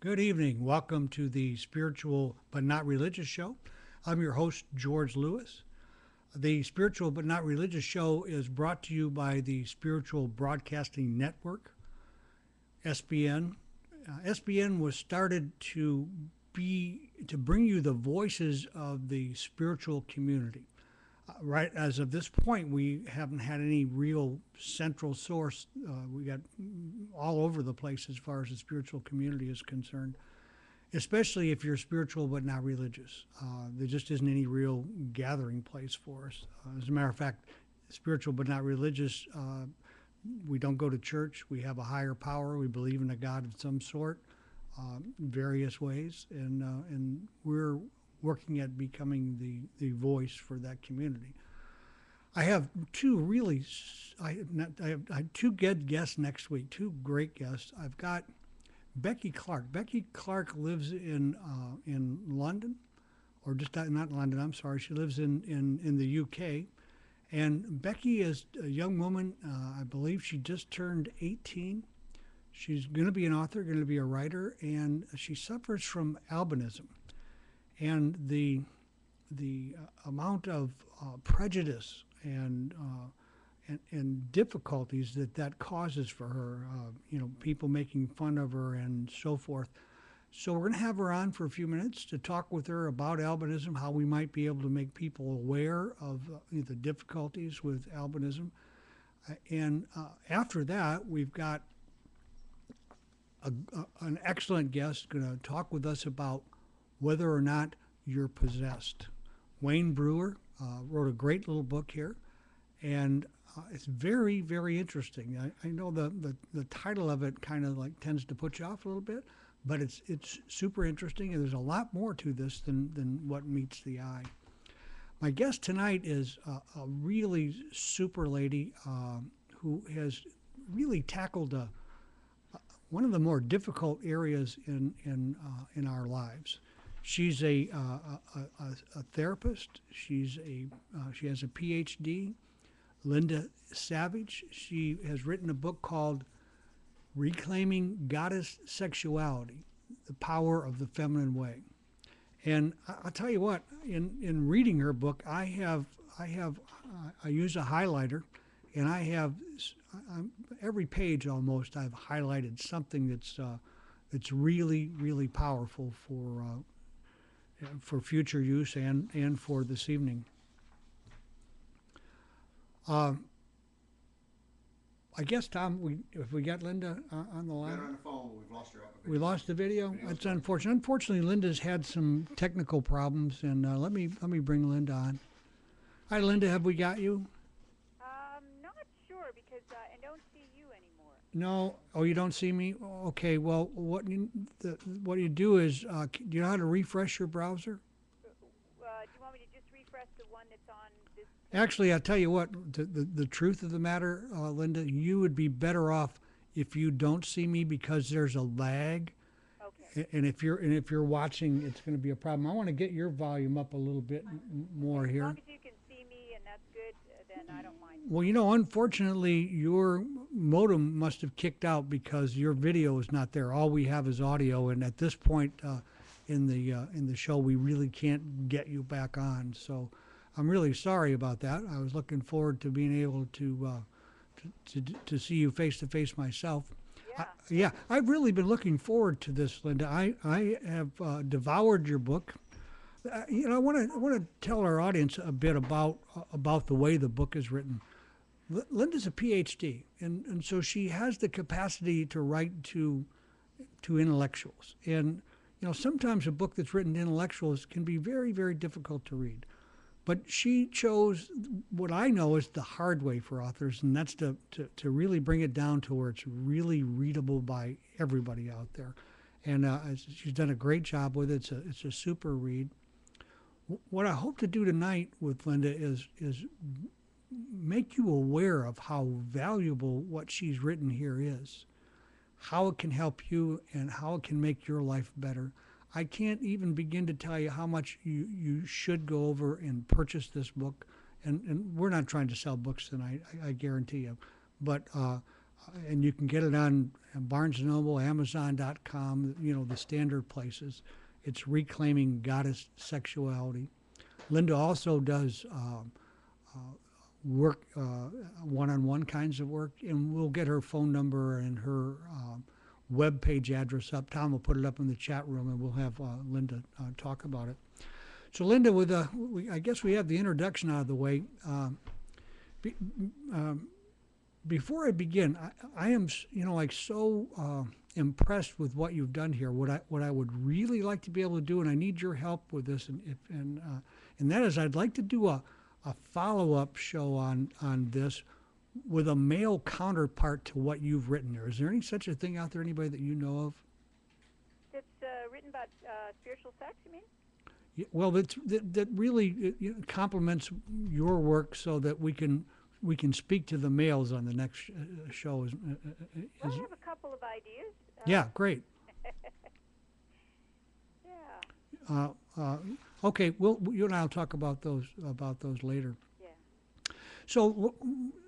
Good evening. Welcome to the Spiritual But Not Religious Show. I'm your host, George Lewis. The Spiritual But Not Religious Show is brought to you by the Spiritual Broadcasting Network, SBN. SBN was started to bring you the voices of the spiritual community. Right as of this point, we haven't had any real central source. We got all over the place as far as the spiritual community is concerned, especially if you're spiritual but not religious. There just isn't any real gathering place for us. As a matter of fact, spiritual but not religious, we don't go to church. We have a higher power. We believe in a God of some sort, in various ways, and we're working at becoming the voice for that community. I have I have two good guests next week, two great guests. I've got Becky Clark. Becky Clark lives in London, or just not London, I'm sorry. She lives in the UK. And Becky is a young woman. I believe she just turned 18. She's going to be an author, going to be a writer, and she suffers from albinism. And the amount of prejudice and difficulties that causes for her, people making fun of her and so forth. So we're going to have her on for a few minutes to talk with her about albinism, how we might be able to make people aware of the difficulties with albinism. And after that, we've got an excellent guest going to talk with us about whether or not you're possessed. Wayne Brewer wrote a great little book here, and it's very, very interesting. I know the title of it kind of like tends to put you off a little bit, but it's super interesting, and there's a lot more to this than what meets the eye. My guest tonight is a really super lady who has really tackled one of the more difficult areas in our lives. She's a therapist. She has a PhD. Linda Savage. She has written a book called Reclaiming Goddess Sexuality: The Power of the Feminine Way. And I'll tell you what, in reading her book, I use a highlighter, and every page almost I've highlighted something that's really, really powerful for future use and for this evening. I guess, Tom, if we got Linda on the line? Got her on the phone, but we've lost her. We lost the video? That's unfortunate. Unfortunately, Linda's had some technical problems, and let me bring Linda on. Hi, Linda, have we got you? Not sure because I don't see you anymore. No. Oh, you don't see me? Okay. Well, what you do is, do you know how to refresh your browser? Do you want me to just refresh the one that's on this? Actually, I'll tell you what. The truth of the matter, Linda, you would be better off if you don't see me because there's a lag. Okay. And if you're watching, it's going to be a problem. I want to get your volume up a little bit more here. As long as you can see me and that's good, then I don't mind. Well, unfortunately, your modem must have kicked out because your video is not there. All we have is audio, and at this point in the show, we really can't get you back on. So I'm really sorry about that. I was looking forward to being able to see you face to face myself. Yeah. I've really been looking forward to this, Linda. I have devoured your book. I want to tell our audience a bit about the way the book is written. Linda's a PhD, and so she has the capacity to write to intellectuals. And sometimes a book that's written to intellectuals can be very, very difficult to read. But she chose what I know is the hard way for authors, and that's to really bring it down to where it's really readable by everybody out there. And she's done a great job with it. It's a super read. What I hope to do tonight with Linda is make you aware of how valuable what she's written here is, how it can help you, and how it can make your life better. I can't even begin to tell you how much you should go over and purchase this book. And we're not trying to sell books tonight, I guarantee you. But and you can get it on Barnes& and Noble, Amazon.com, the standard places. It's Reclaiming Goddess Sexuality. Linda also does work, one-on-one kinds of work, and we'll get her phone number and her web page address up. Tom will put it up in the chat room, and we'll have Linda talk about it. So, Linda, I guess we have the introduction out of the way. Be, Before I begin, I am, so impressed with what you've done here. What I would really like to be able to do, and I need your help with this, and that is, I'd like to do a follow-up show on this with a male counterpart to what you've written there. Is there any such a thing out there? Anybody that you know of? It's written about spiritual sex, you mean? Yeah, well, that really complements your work, so that we can speak to the males on the next show. Well, I have a couple of ideas. Yeah, great. Yeah. Okay, you and I'll talk about those later. Yeah. So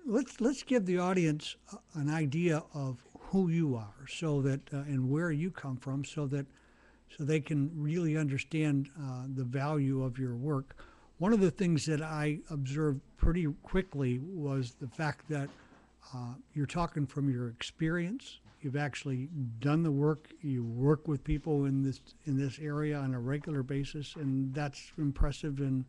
let's give the audience an idea of who you are, so that and where you come from, so they can really understand the value of your work. One of the things that I observed pretty quickly was the fact that you're talking from your experience. You've actually done the work. You work with people in this area on a regular basis, and that's impressive and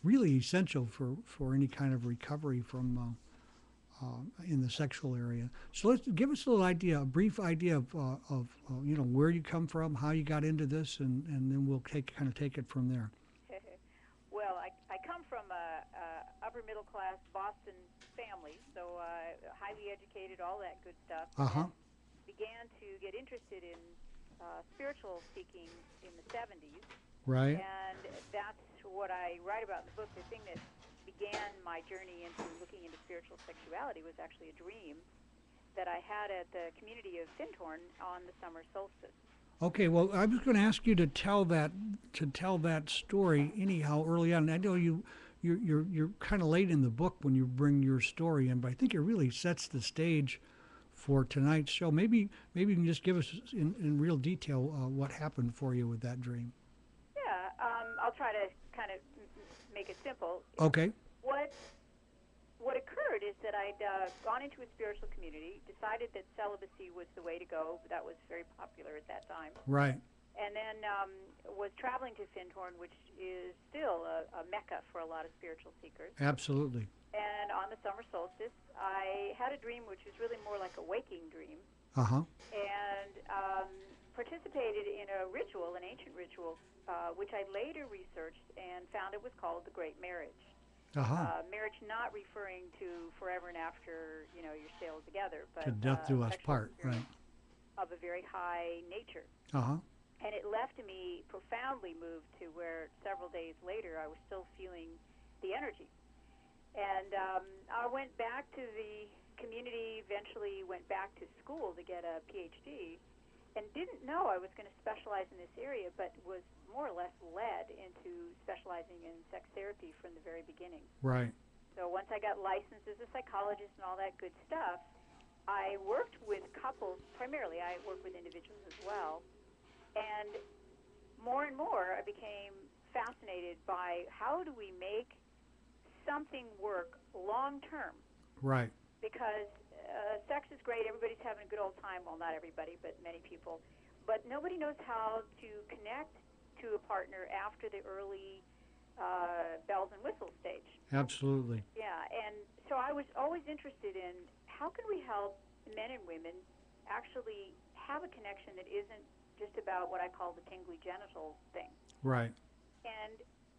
really essential for any kind of recovery from in the sexual area. So let's give us a brief idea of where you come from, how you got into this, and then we'll take it from there. Well, I come from a upper middle class Boston family, so highly educated, all that good stuff. Uh-huh. And began to get interested in spiritual seeking in the 70s. Right. And that's what I write about in the book. The thing that began my journey into looking into spiritual sexuality was actually a dream that I had at the community of Findhorn on the summer solstice. Okay, well, I was going to ask you to tell that story anyhow early on. I know you're kind of late in the book when you bring your story in, but I think it really sets the stage for tonight's show. Maybe you can just give us in real detail what happened for you with that dream. Yeah, I'll try to kind of make it simple. Okay. What occurred is that I'd gone into a spiritual community, decided that celibacy was the way to go. That was very popular at that time. Right. And then was traveling to Findhorn, which is still a mecca for a lot of spiritual seekers. Absolutely. And on the summer solstice, I had a dream which was really more like a waking dream. Uh-huh. And participated in a ritual, an ancient ritual, which I later researched and found it was called the Great Marriage. Uh-huh. Marriage not referring to forever and after, you're still together, but To death do us part, right. Of a very high nature. Uh-huh. And it left me profoundly moved to where several days later I was still feeling the energy. And I went back to the community, eventually went back to school to get a PhD, and didn't know I was going to specialize in this area, but was more or less led into specializing in sex therapy from the very beginning. Right. So once I got licensed as a psychologist and all that good stuff, I worked with couples. Primarily, I work with individuals as well. And more and more, I became fascinated by how do we make something work long term. Right. Because sex is great. Everybody's having a good old time. Well, not everybody, but many people. But nobody knows how to connect to a partner after the early bells and whistles stage. Absolutely. Yeah, and so I was always interested in how can we help men and women actually have a connection that isn't just about what I call the tingly genital thing. Right. And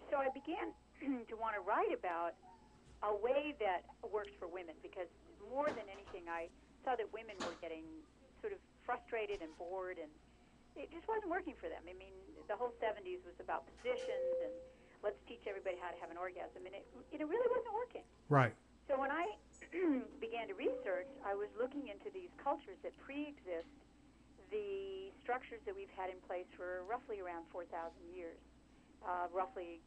so I began to want to write about a way that works for women, because more than anything, I saw that women were getting sort of frustrated and bored, and it just wasn't working for them. I mean, the whole 70s was about positions and let's teach everybody how to have an orgasm, and it really wasn't working. Right. So when I began to research, I was looking into these cultures that pre-exist the structures that we've had in place for roughly around 4,000 years, roughly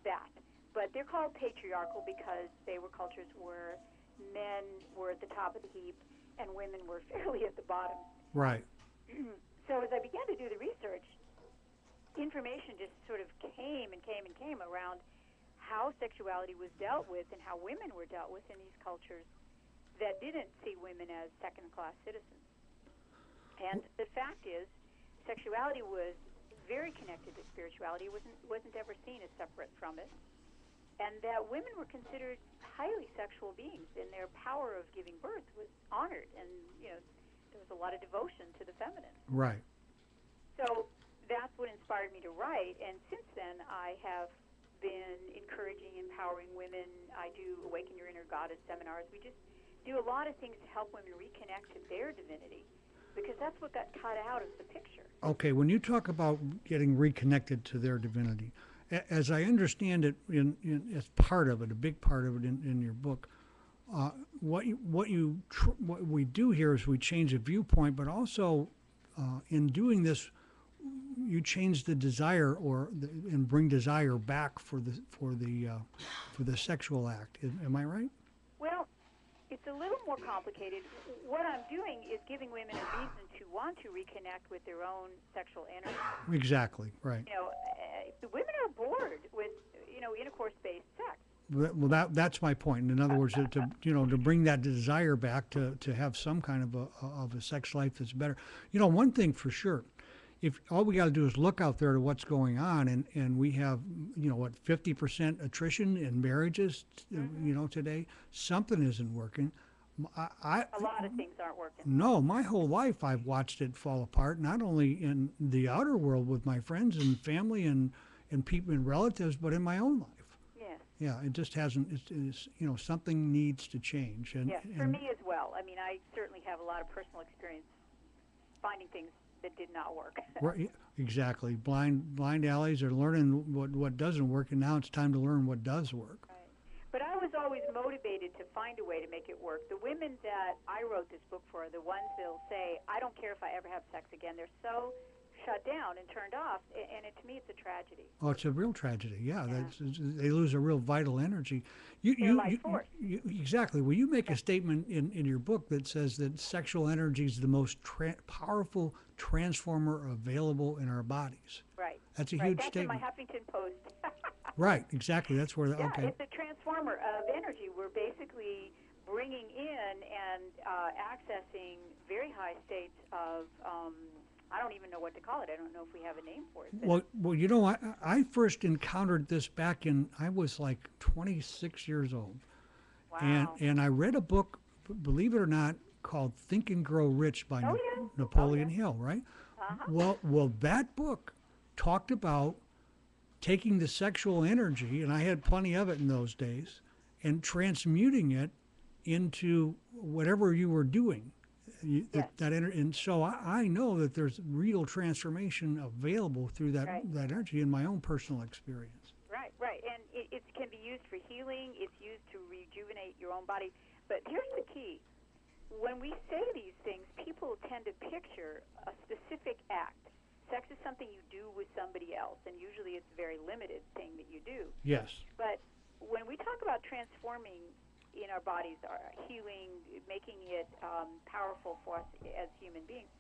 that. But they're called patriarchal because they were cultures where men were at the top of the heap and women were fairly at the bottom. Right. So as I began to do the research, information just sort of came and came and came around how sexuality was dealt with and how women were dealt with in these cultures that didn't see women as second-class citizens. And the fact is, sexuality was very connected to spirituality. It wasn't ever seen as separate from it. And that women were considered highly sexual beings, and their power of giving birth was honored. And, there was a lot of devotion to the feminine. Right. So that's what inspired me to write. And since then, I have been encouraging, empowering women. I do Awaken Your Inner Goddess seminars. We just do a lot of things to help women reconnect to their divinity, because that's what got cut out of the picture. Okay, when you talk about getting reconnected to their divinity, as I understand it, as part of it, a big part of it in your book, what we do here is we change the viewpoint, but also in doing this, you change the desire and bring desire back for the sexual act. Am I right? Well, it's a little more complicated. What I'm doing is giving women a reason to want to reconnect with their own sexual energy. Exactly, right. The women are bored with, intercourse-based sex. Well, that's my point. In other words, to bring that desire back, to have some kind of a sex life that's better. One thing for sure, if all we got to do is look out there to what's going on, and we have 50% attrition in marriages, today, something isn't working. A lot of things aren't working. No, my whole life I've watched it fall apart, not only in the outer world with my friends and family and people and relatives, but in my own life. Yes. Yeah, it just hasn't. Something needs to change. Yes, for me as well. I mean, I certainly have a lot of personal experience finding things that did not work. Right, exactly. Blind alleys are learning what doesn't work, and now it's time to learn what does work. Right. But I was always motivated to find a way to make it work. The women that I wrote this book for are the ones that'll say, I don't care if I ever have sex again. They're so shut down and turned off, and to me it's a tragedy. Oh, it's a real tragedy. Yeah. They lose a real vital energy. Their life force. Exactly. Well, you make a statement in your book that says that sexual energy is the most powerful transformer available in our bodies. Right. That's a huge That's statement. in my Huffington Post. Right. Exactly. That's where. Yeah, okay. It's a transformer of energy. We're basically bringing in and accessing very high states of. I don't even know what to call it. I don't know if we have a name for it. Well, I first encountered this back I was like 26 years old. Wow. And I read a book, believe it or not, called Think and Grow Rich by Napoleon Hill, right? Uh-huh. Well, that book talked about taking the sexual energy, and I had plenty of it in those days, and transmuting it into whatever you were doing. And so I know that there's real transformation available through that energy in my own personal experience. Right. And it can be used for healing. It's used to rejuvenate your own body. But here's the key. When we say these things, people tend to picture a specific act. Sex is something you do with somebody else, and usually it's a very limited thing that you do. Yes. But when we talk about transforming in our bodies, our healing, making it powerful for us as human beings,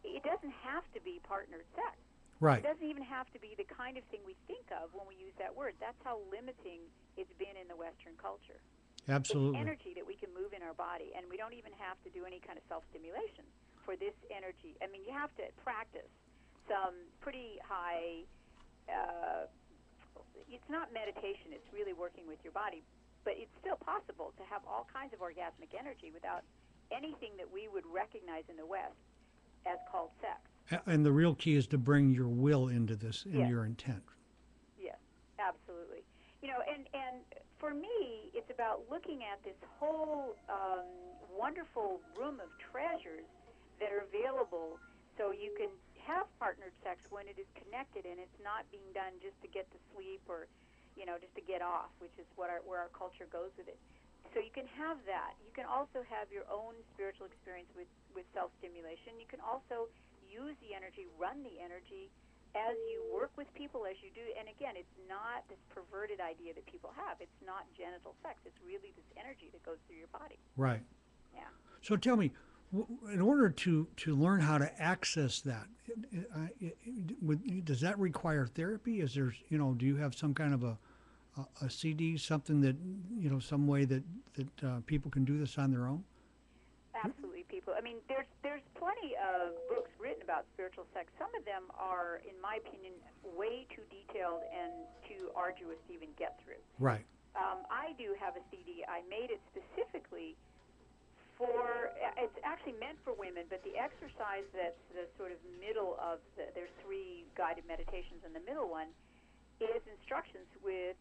it doesn't have to be partnered sex. Right. It doesn't even have to be the kind of thing we think of when we use that word. That's how limiting it's been in the Western culture. Absolutely. It's energy that we can move in our body, and we don't even have to do any kind of self-stimulation for this energy. I mean, you have to practice some pretty high, it's not meditation, it's really working with your body, but it's still possible to have all kinds of orgasmic energy without anything that we would recognize in the West as called sex. And the real key is to bring your will into this, in your intent. Yes, absolutely. And for me, it's about looking at this whole wonderful room of treasures that are available so you can have partnered sex when it is connected and it's not being done just to get to sleep or, just to get off, which is where our culture goes with it. So you can have that. You can also have your own spiritual experience with self-stimulation. You can also use the energy, run the energy, as you work with people, as you do, and again, it's not this perverted idea that people have. It's not genital sex. It's really this energy that goes through your body. Right. Yeah. So tell me, in order to learn how to access that, does that require therapy? Is there, do you have some kind of a CD, something that, some way that people can do this on their own? Absolutely, people. I mean, there's plenty of books written about spiritual sex. Some of them are, in my opinion, way too detailed and too arduous to even get through. Right. I do have a CD. I made it specifically for. It's actually meant for women, but the exercise that's the sort of middle of there's 3 guided meditations, and the middle one is instructions with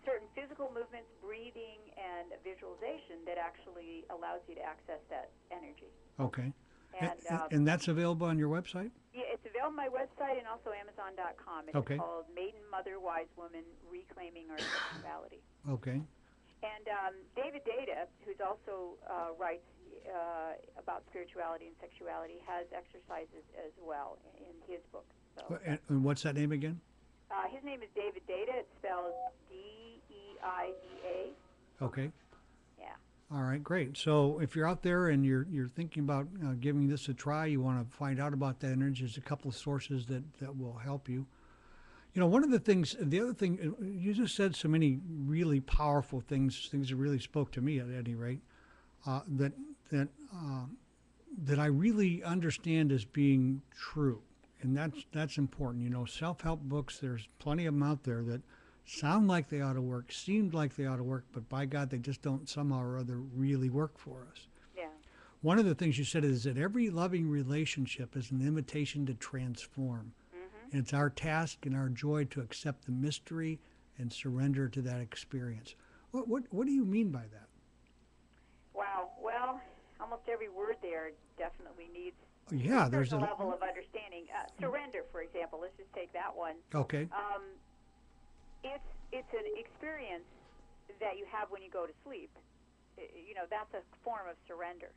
certain physical movements, breathing, and visualization that actually allows you to access that energy. Okay. And And that's available on your website? yeah, it's available on my website and also Amazon.com. It's Okay. called Maiden, Mother, Wise Woman, Reclaiming Our Sexuality. Okay. And David Data, who's also writes about spirituality and sexuality, has exercises as well in his book. So And what's that name again? his name is David Data. It's spelled DEIDA. Okay. Yeah. All right, great. So if you're out there and you're thinking about giving this a try, you want to find out about that energy, there's a couple of sources that will help you. One of the things, the other thing, you just said so many really powerful things that really spoke to me at any rate, that that that I really understand as being true, and that's important. Self-help books, there's plenty of them out there that sound like they ought to work, seem like they ought to work, but by God, they just don't somehow or other really work for us. Yeah. One of the things you said is that every loving relationship is an invitation to transform. And it's our task and our joy to accept the mystery and surrender to that experience. What do you mean by that? Wow. Well, almost every word there definitely needs Yeah, a there's certain level of understanding. Surrender, for example. Let's just take that one. Okay. It's an experience that you have when you go to sleep. That's a form of surrender.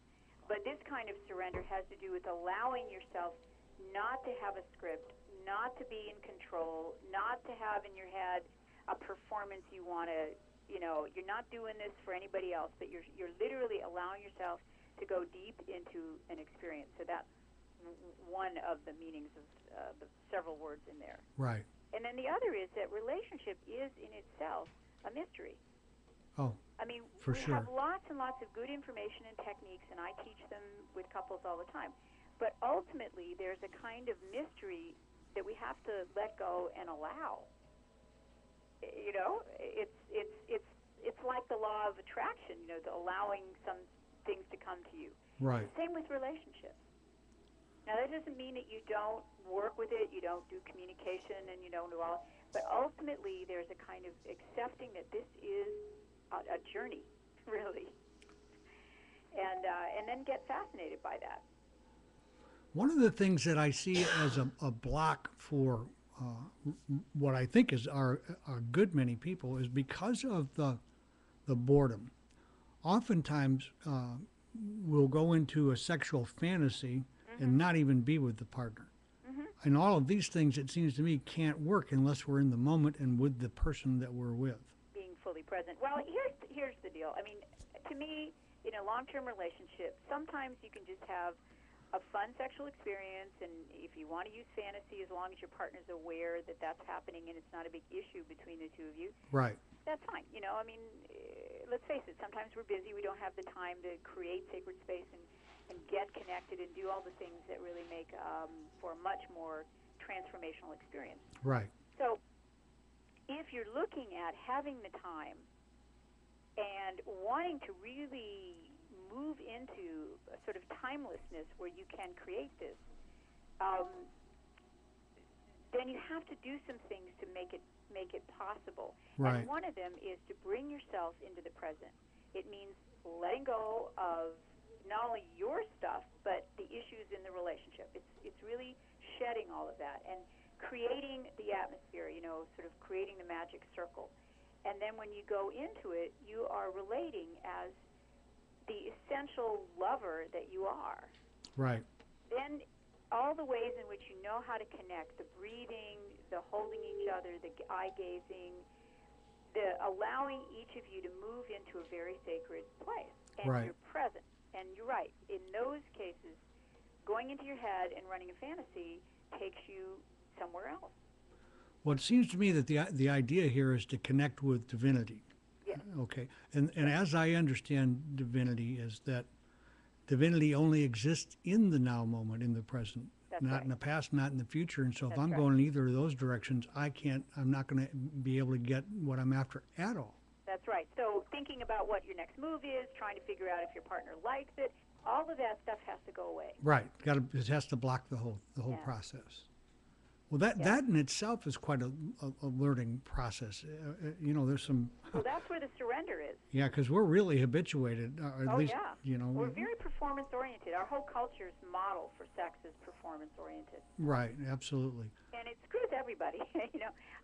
But this kind of surrender has to do with allowing yourself not to have a script, not to be in control, not to have in your head a performance you want to, you're not doing this for anybody else, but you're literally allowing yourself to go deep into an experience. So that's one of the meanings of the several words in there. Right. And then the other is that relationship is in itself a mystery. Oh, I mean, for we sure. have lots and lots of good information and techniques, and I teach them with couples all the time. But ultimately, there's a kind of mystery that we have to let go and allow. It's like the law of attraction. The allowing some things to come to you. Right. Same with relationships. Now, that doesn't mean that you don't work with it, you don't do communication, and you don't do all. But ultimately, there's a kind of accepting that this is a journey, really, and then get fascinated by that. One of the things that I see as a block for what I think is a good many people is because of the boredom. Oftentimes, we'll go into a sexual fantasy and not even be with the partner. And all of these things, it seems to me, can't work unless we're in the moment and with the person that we're with. Being fully present. Well, here's the deal. I mean, to me, in a long-term relationship, sometimes you can just have a fun sexual experience, and if you want to use fantasy, as long as your partner's aware that that's happening and it's not a big issue between the two of you, Right. that's fine. I mean, let's face it, sometimes we're busy, we don't have the time to create sacred space and get connected and do all the things that really make for a much more transformational experience. Right. So if you're looking at having the time and wanting to really move into a sort of timelessness where you can create this, then you have to do some things to make it possible. Right. And one of them is to bring yourself into the present. It means letting go of not only your stuff, but the issues in the relationship. It's really shedding all of that and creating the atmosphere, sort of creating the magic circle. And then when you go into it, you are relating as the essential lover that you are. Right. Then all the ways in which you know how to connect, the breathing, the holding each other, the eye gazing, the allowing each of you to move into a very sacred place, and Right. you're present. And you're right. In those cases, going into your head and running a fantasy takes you somewhere else. Well, it seems to me that the idea here is to connect with divinity. Yes. Okay, and as I understand divinity, is that divinity only exists in the now moment, in the present, That's not right. in the past, not in the future. And so, if That's I'm right. going in either of those directions, I'm not going to be able to get what I'm after at all. That's right. So thinking about what your next move is, trying to figure out if your partner likes it, all of that stuff has to go away. Right. It has to block the whole Yeah. process. Well, that in itself is quite a learning process. There's some. Well, that's where the surrender is. Yeah, because we're really habituated, or at least, Yeah. We're very performance-oriented. Our whole culture's model for sex is performance-oriented. Right, absolutely. And it screws everybody.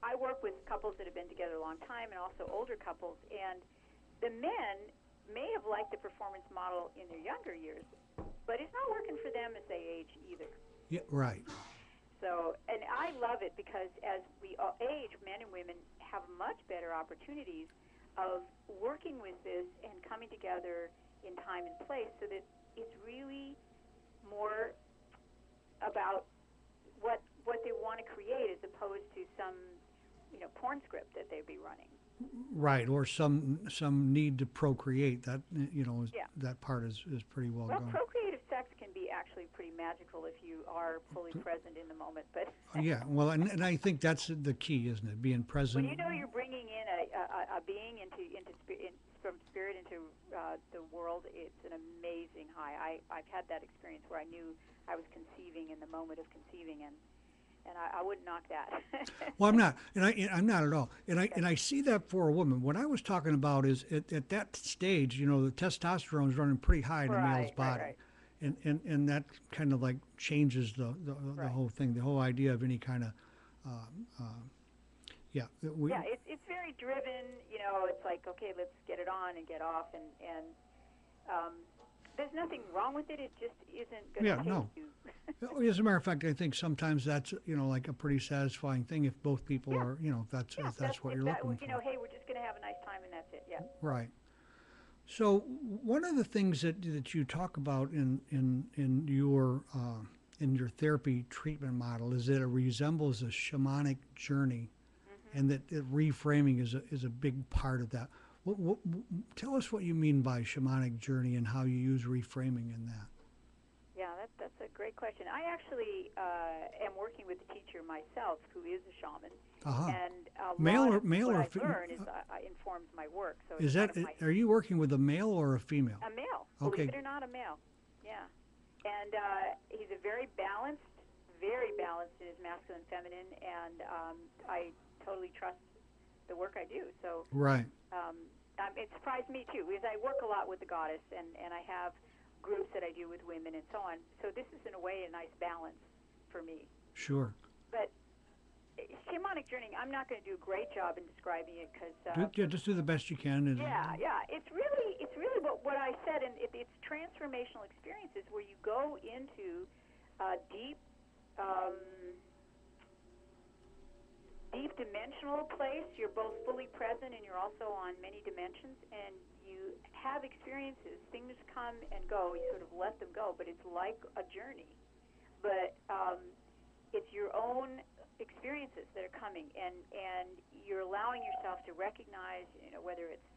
I work with couples that have been together a long time and also older couples, and the men may have liked the performance model in their younger years, but it's not working for them as they age either. Yeah, right. So, and I love it because as we age, men and women have much better opportunities of working with this and coming together in time and place so that it's really more about what they want to create as opposed to some, porn script that they'd be running. Right, or some need to procreate. That that part is pretty well Well, gone. procreative sex can be actually pretty magical if you are fully present in the moment. But Yeah, well, and I think that's the key, isn't it? Being present. when you're bringing in a being from spirit into the world, it's an amazing high. I've had that experience where I knew I was conceiving in the moment of conceiving, and I wouldn't knock that. Well, I'm not, and I'm not at all. And I see that for a woman. What I was talking about is at that stage, the testosterone is running pretty high in a male's body, right. And that kind of like changes the Right. whole thing, the whole idea of any kind of, It's very driven. It's like, okay, let's get it on and get off, and there's nothing wrong with it. It just isn't going to take no. you. As a matter of fact, I think sometimes that's like a pretty satisfying thing if both people are, if that's what you're looking for. Hey, we're just going to have a nice time and that's it. Yeah. Right. So one of the things that you talk about in your therapy treatment model is that it resembles a shamanic journey, and that reframing is a big part of that. Tell us what you mean by shamanic journey and how you use reframing in that. Yeah, that's a great question. I actually am working with a teacher myself who is a shaman, and a male lot or of male what or I learn informs my work. So is it's that are you working with a male or a female? a male? Okay. Believe it or not, a male. Yeah, and he's a very balanced in his masculine, feminine, and I totally trust the work I do. So Right. it surprised me too, because I work a lot with the goddess, and I have groups that I do with women and so on. So this is in a way a nice balance for me. Sure. But shamanic journey, I'm not going to do a great job in describing it because Just do the best you can. And, it's really what I said, and it's transformational experiences where you go into deep dimensional place. You're both fully present and you're also on many dimensions, and you have experiences. Things come and go. You sort of let them go, but it's like a journey. But it's your own experiences that are coming, and you're allowing yourself to recognize, whether it's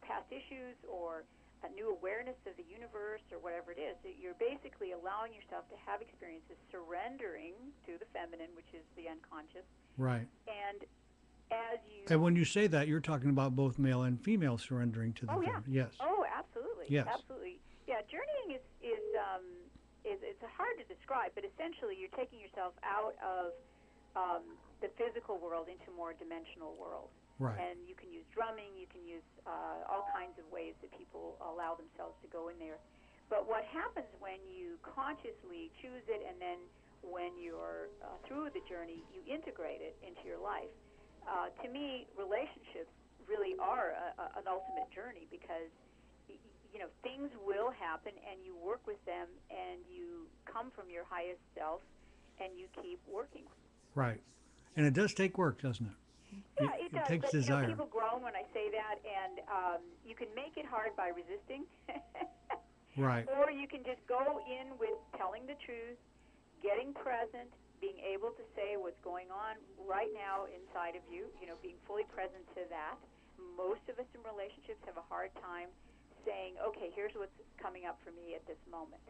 past issues or a new awareness of the universe or whatever it is. You're basically allowing yourself to have experiences, surrendering to the feminine, which is the unconscious. Right. And as you... And when you say that, you're talking about both male and female surrendering to the feminine. Yes. Oh, absolutely. Yes. Absolutely. Yeah, journeying is it's hard to describe, but essentially you're taking yourself out of the physical world into a more dimensional world. Right. And you can use drumming, you can use all kinds of ways that people allow themselves to go in there. But what happens when you consciously choose it, and then when you're through the journey, you integrate it into your life. To me, relationships really are an ultimate journey, because things will happen, and you work with them, and you come from your highest self, and you keep working. Right. And it does take work, doesn't it? Yeah, it It does. takes But desire. people groan when I say that, and you can make it hard by resisting, Right. or you can just go in with telling the truth, getting present, being able to say what's going on right now inside of you. Being fully present to that. Most of us in relationships have a hard time saying, "Okay, here's what's coming up for me at this moment."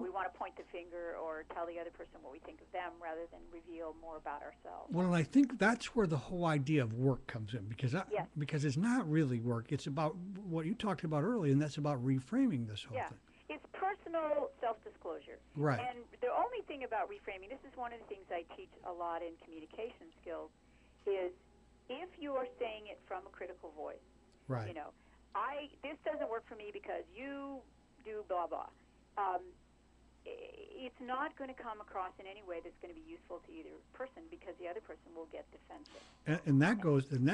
We want to point the finger or tell the other person what we think of them rather than reveal more about ourselves. Well, and I think that's where the whole idea of work comes in, Yes. because it's not really work. It's about what you talked about earlier, and that's about reframing this whole Yeah. thing. It's personal self-disclosure. Right. And the only thing about reframing, this is one of the things I teach a lot in communication skills, is if you are saying it from a critical voice, Right. This doesn't work for me because you do blah, blah. It's not going to come across in any way that's going to be useful to either person because the other person will get defensive. And that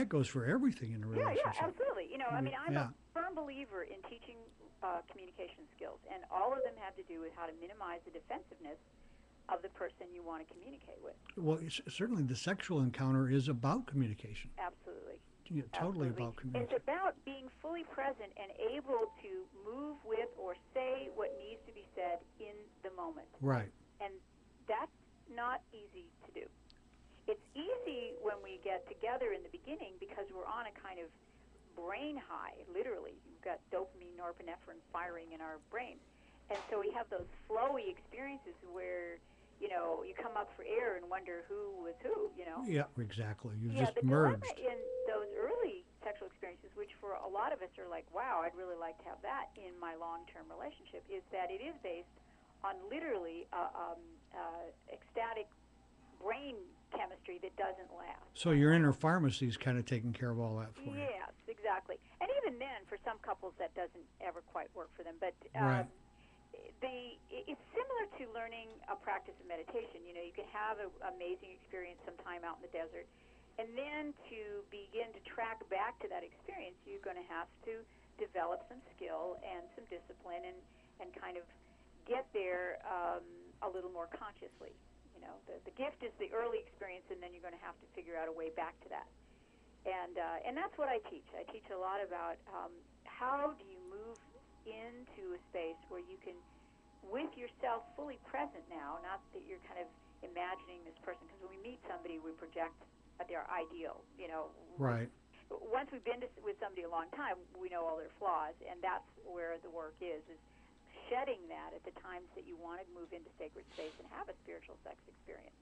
goes for everything in a relationship. Yeah, absolutely. I'm Yeah. a firm believer in teaching communication skills, and all of them have to do with how to minimize the defensiveness of the person you want to communicate with. Well, certainly the sexual encounter is about communication. Absolutely. Yeah, totally Absolutely. about communication. It's about being fully present and able to move with or say what needs to be said in the moment. Right. And that's not easy to do. It's easy when we get together in the beginning because we're on a kind of brain high, literally. We've got dopamine, norepinephrine firing in our brain. And so we have those flowy experiences where, you come up for air and wonder who was who. Yeah, exactly. You've Yeah, just the merged. dilemma in those early sexual experiences, which for a lot of us are like, wow, I'd really like to have that in my long-term relationship, is that it is based on literally ecstatic brain chemistry that doesn't last. So your inner pharmacy is kind of taking care of all that for you. Yes, exactly. And even then, for some couples, that doesn't ever quite work for them. But Right. it's similar to learning a practice of meditation. You can have an amazing experience sometime out in the desert, and then to begin to track back to that experience, you're going to have to develop some skill and some discipline and kind of get there a little more consciously. The gift is the early experience, and then you're going to have to figure out a way back to that. And that's what I teach. I teach a lot about how do you move into a space where you can, with yourself fully present now, not that you're kind of imagining this person, because when we meet somebody, we project their ideal. Right. Once we've been with somebody a long time, we know all their flaws, and that's where the work is shedding that at the times that you want to move into sacred space and have a spiritual sex experience.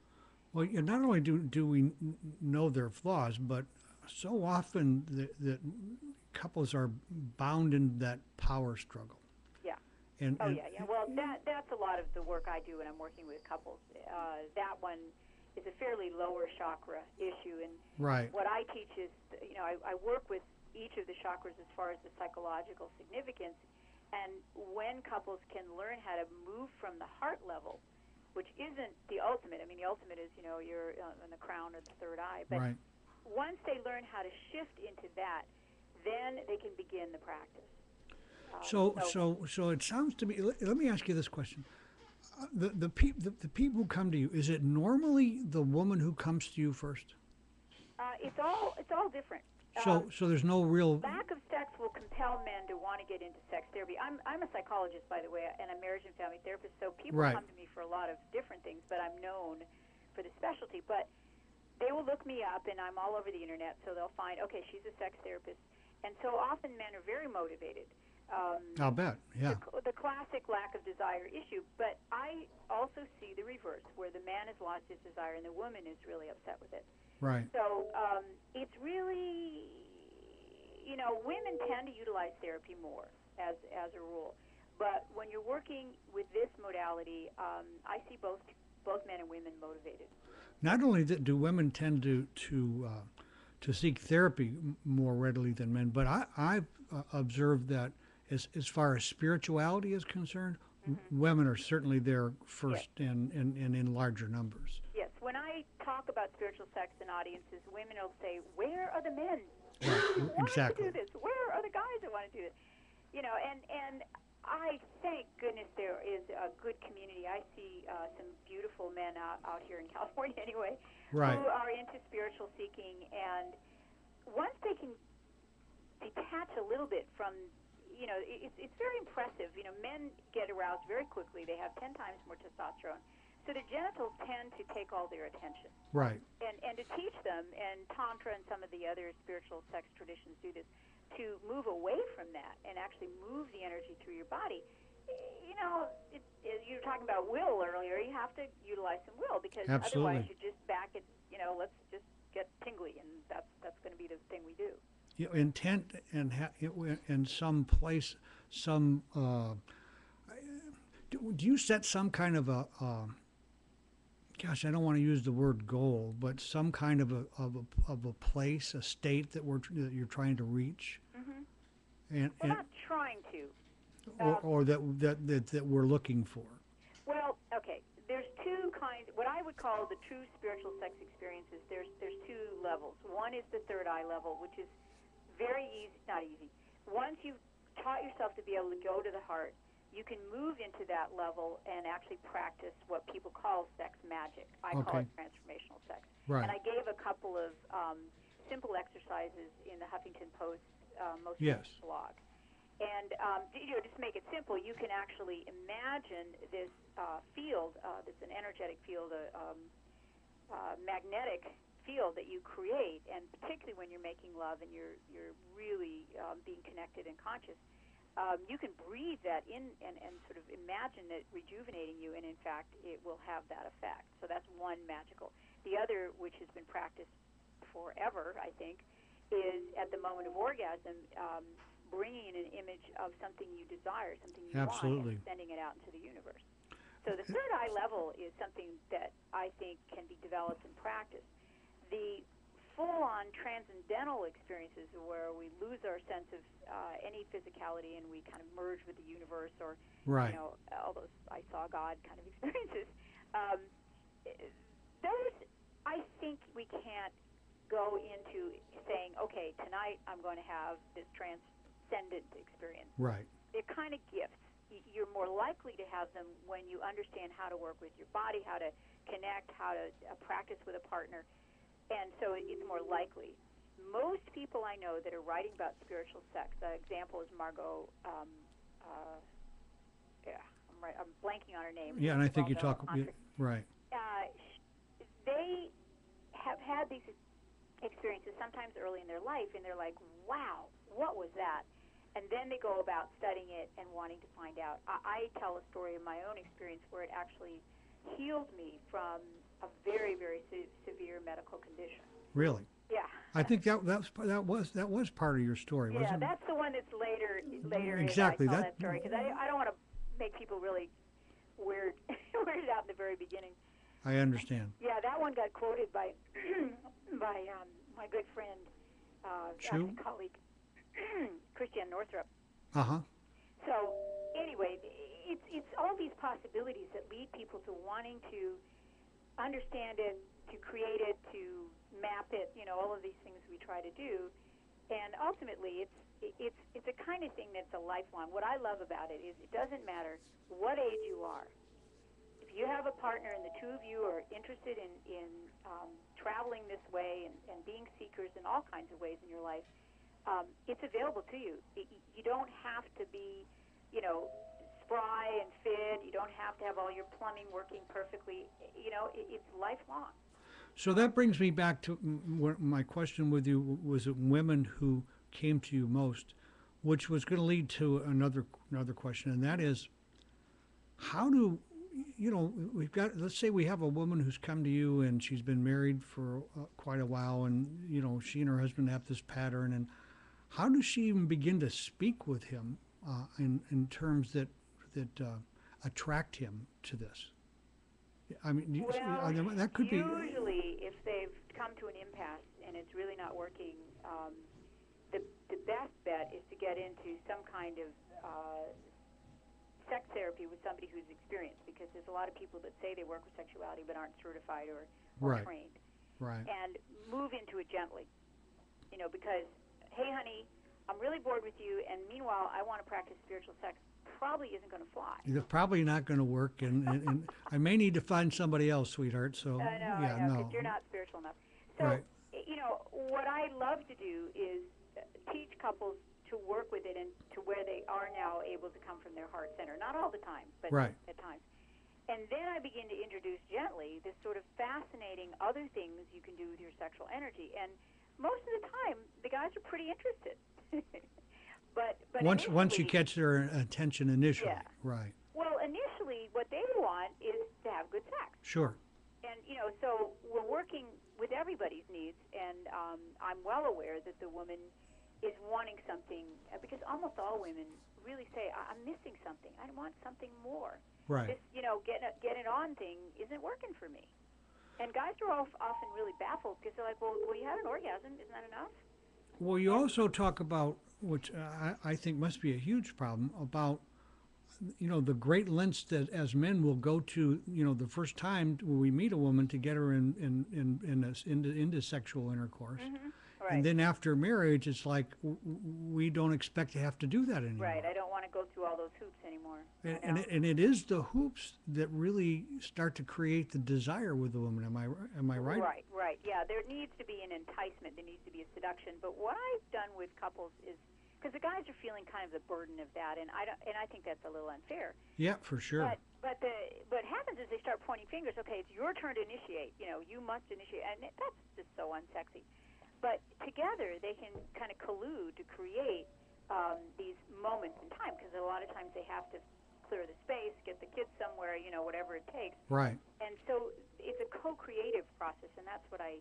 Well, not only do we know their flaws, but so often that couples are bound in that power struggle. Yeah. And Yeah. Well, that's a lot of the work I do when I'm working with couples. That one is a fairly lower chakra issue, and right. what I teach is, I work with each of the chakras as far as the psychological significance. And when couples can learn how to move from the heart level, which isn't the ultimate. I mean, the ultimate is, you're in the crown or the third eye. But right. once they learn how to shift into that, then they can begin the practice. So it sounds to me. Let me ask you this question: the people who come to you, is it normally the woman who comes to you first? It's all different. So there's no real lack of sex will compel men to want to get into sex therapy. I'm a psychologist, by the way, and a marriage and family therapist. So people right. come to me for a lot of different things, but I'm known for the specialty. But they will look me up, and I'm all over the internet, so they'll find, okay, she's a sex therapist. And so often men are very motivated. I'll bet, yeah. The classic lack of desire issue. But I also see the reverse, where the man has lost his desire and the woman is really upset with it. Right. So it's really, women tend to utilize therapy more as a rule. But when you're working with this modality, I see both men and women motivated. Not only do women tend to seek therapy more readily than men, but I've observed that as far as spirituality is concerned, women are certainly there first and in larger numbers. Yes. When I talk about spiritual sex in audiences, women will say, where are the men Right. who want Exactly. to do this? Where are the guys that want to do this? And I thank goodness there is a good community. I see some beautiful men out here in California anyway, who Right. are into spiritual seeking, and once they can detach a little bit from, it's very impressive. Men get aroused very quickly. They have 10 times more testosterone. So their genitals tend to take all their attention. Right. And to teach them, and Tantra and some of the other spiritual sex traditions do this, to move away from that and actually move the energy through your body. You were talking about will earlier. You have to utilize some will, because otherwise Absolutely. you're just back at, let's just get tingly, and that's going to be the thing we do. Intent and in some place, some. Do you set some kind of a? Gosh, I don't want to use the word goal, but some kind of a place, a state that you're trying to reach, Hmm. and, We're not trying to. or that we're looking for. Well, okay. There's two kinds. What I would call the true spiritual sex experiences. There's two levels. One is the third eye level, which is very easy. Not easy. Once you've taught yourself to be able to go to the heart, you can move into that level and actually practice what people call sex magic. I call Okay. it transformational sex. And Right. I gave a couple of simple exercises in the Huffington Post most Yes. recent blog. And just to make it simple, you can actually imagine this field, that's an energetic field, a magnetic field that you create, and particularly when you're making love and you're really being connected and conscious, you can breathe that in and sort of imagine it rejuvenating you, and in fact, it will have that effect. So that's one magical. The other, which has been practiced forever, I think, is at the moment of orgasm, bringing in an image of something you desire, something you want, Absolutely. and sending it out into the universe. So the third eye level is something that I think can be developed and practiced. The full-on transcendental experiences where we lose our sense of any physicality and we kind of merge with the universe, or Right. all those I saw God kind of experiences. Um, those, I think we can't go into saying, okay, tonight I'm going to have this transcendent experience. Right. They're kind of gifts. You're more likely to have them when you understand how to work with your body, how to connect, how to practice with a partner, and so it's more likely. Most people I know that are writing about spiritual sex, the example is Margot, I'm blanking on her name. Yeah, and I She's think you well-known talk. tantric. Right. They have had these experiences sometimes early in their life, and they're like, wow, what was that? And then they go about studying it and wanting to find out. I tell a story of my own experience where it actually healed me from a very, very severe medical condition. Really. Yeah. I think that was part of your story, Yeah, wasn't it? that's the one that's later Exactly. I tell that story, because I don't want to make people really weirded out in the very beginning. I understand. Yeah, that one got quoted by by my good friend, True. actually colleague, Christiane Northrup. Uh-huh. So anyway, it's all these possibilities that lead people to wanting to understand it, to create it, to map it. All of these things we try to do, and ultimately, it's a kind of thing that's a lifelong. What I love about it is it doesn't matter what age you are. If you have a partner and the two of you are interested in traveling this way and being seekers in all kinds of ways in your life, it's available to you. You don't have to be, spry and fit. You don't have to have all your plumbing working perfectly. It's lifelong. So that brings me back to my question with you. Was it women who came to you most, which was going to lead to another question, and that is, how do we've got, let's say we have a woman who's come to you and she's been married for quite a while, and she and her husband have this pattern, and how does she even begin to speak with him in terms that attract him to this? I mean, Well, that could be. usually if they've come to an impasse and it's really not working, the best bet is to get into some kind of sex therapy with somebody who's experienced, because there's a lot of people that say they work with sexuality but aren't certified or Right. trained. Right. And move into it gently, because, hey, honey, I'm really bored with you, and meanwhile, I want to practice spiritual sex. Probably isn't going to fly. It's probably not going to work, and I may need to find somebody else, sweetheart. So I yeah, know, because no, you're not spiritual enough. So, right, what I love to do is teach couples to work with it and to where they are now able to come from their heart center. Not all the time, but right, at times. And then I begin to introduce gently this sort of fascinating other things you can do with your sexual energy. And most of the time, the guys are pretty interested. but once you initially, catch their attention initially, yeah. right, Well, initially, what they want is to have good sex. sure, And, so we're working with everybody's needs, and I'm well aware that the woman is wanting something, because almost all women really say, I'm missing something. I want something more. right. This, get it on thing isn't working for me. And guys are often really baffled because they're like, well, you had an orgasm. Isn't that enough? Well, you also talk about, which I think must be a huge problem, about the great lengths that as men will go to, the first time when we meet a woman to get her into sexual intercourse. Mm-hmm. Right. And then after marriage, it's like we don't expect to have to do that anymore. Right. I don't want to go through all those hoops anymore. And it is the hoops that really start to create the desire with the woman. Am I right? Right. Yeah, there needs to be an enticement. There needs to be a seduction. But what I've done with couples is, because the guys are feeling kind of the burden of that, and I think that's a little unfair. Yeah, for sure. But what happens is they start pointing fingers. Okay, it's your turn to initiate. You must initiate, and that's just so unsexy. But together they can kind of collude to create these moments in time, because a lot of times they have to clear the space, get the kids somewhere, whatever it takes. Right. And so it's a co-creative process, and that's what I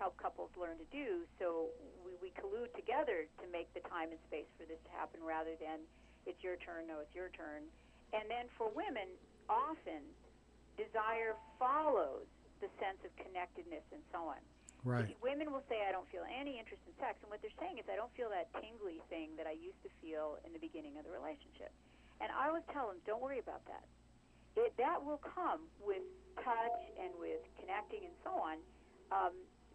help couples learn to do. So we collude together to make the time and space for this to happen, rather than it's your turn, no, it's your turn. And then for women, often desire follows the sense of connectedness and so on. Right. Women will say, I don't feel any interest in sex. And what they're saying is, I don't feel that tingly thing that I used to feel in the beginning of the relationship. And I always tell them, don't worry about that. That will come with touch and with connecting and so on.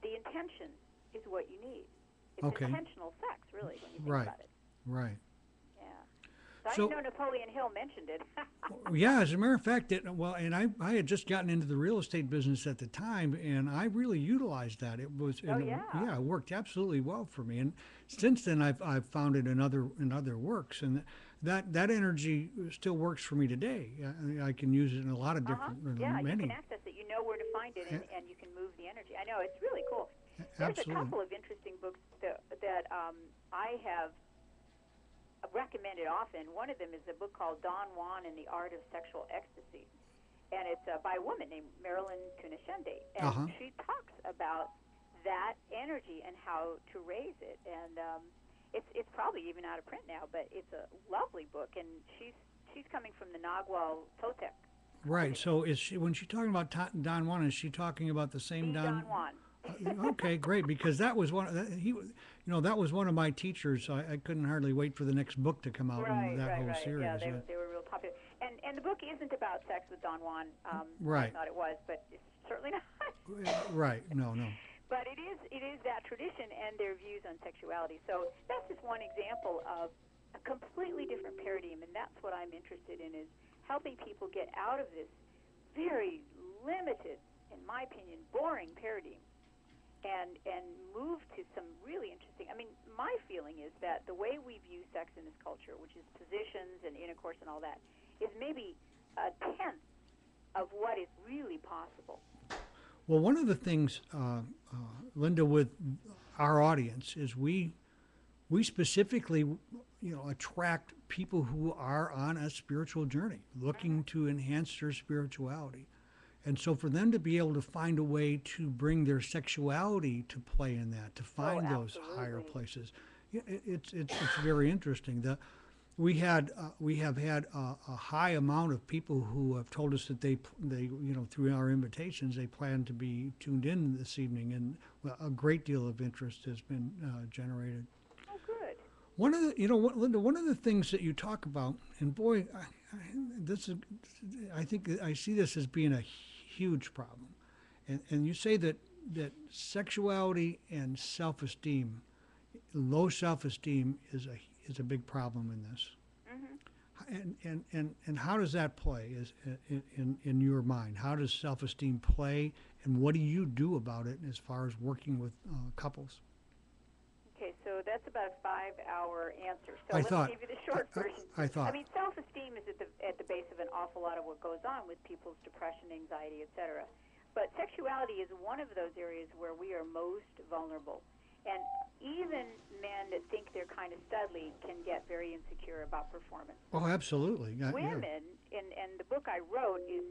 The intention is what you need. It's intentional sex, really, when you think about it. Right. Yeah. So I didn't know Napoleon Hill mentioned it. Yeah, as a matter of fact, and I had just gotten into the real estate business at the time, and I really utilized that. It was, it worked absolutely well for me. And since then, I've found it in other works, and that energy still works for me today. I can use it in a lot of different, yeah, many. you can access it. You know where to find it, and you can move the energy. I know, it's really cool. There's Absolutely. a couple of interesting books that I have recommended often. One of them is a book called Don Juan and the Art of Sexual Ecstasy, and it's by a woman named Marilyn Kunishende, and she talks about that energy and how to raise it. And it's probably even out of print now, but it's a lovely book, and she's coming from the Nagual Totec. Right. So when she's talking about Don Juan, is she talking about the same Don Juan? Okay, great, because that was that was one of my teachers. I couldn't hardly wait for the next book to come out in that whole series. Yeah, they were real popular. And the book isn't about sex with Don Juan. Right. I thought it was, but it's certainly not. Right. No. But it is that tradition and their views on sexuality. So that's just one example of a completely different paradigm, and that's what I'm interested in, is helping people get out of this very limited, in my opinion, boring paradigm, and move to some really interesting. I mean, my feeling is that the way we view sex in this culture, which is positions and intercourse and all that, is maybe a tenth of what is really possible. Well, one of the things, Linda, with our audience is we specifically, attract people who are on a spiritual journey, looking to enhance their spirituality. And so for them to be able to find a way to bring their sexuality to play in that, to find those higher places, it's very interesting. We have had a high amount of people who have told us that they through our invitations, they plan to be tuned in this evening, and a great deal of interest has been generated. Oh, good. One of the, Linda, one of the things that you talk about, and boy, I think I see this as being a huge problem, and you say that sexuality and self-esteem, low self-esteem is a big problem in this. Hmm. And how does that play in your mind? How does self-esteem play, and what do you do about it as far as working with couples? Okay, so that's about a 5-hour answer. So I let thought me give you the short version. I thought mean, self-esteem is at the base of an awful lot of what goes on with people's depression, anxiety, etc. But sexuality is one of those areas where we are most vulnerable. And even men that think they're kind of studly can get very insecure about performance. Oh, absolutely. Yeah. Women, and the book I wrote is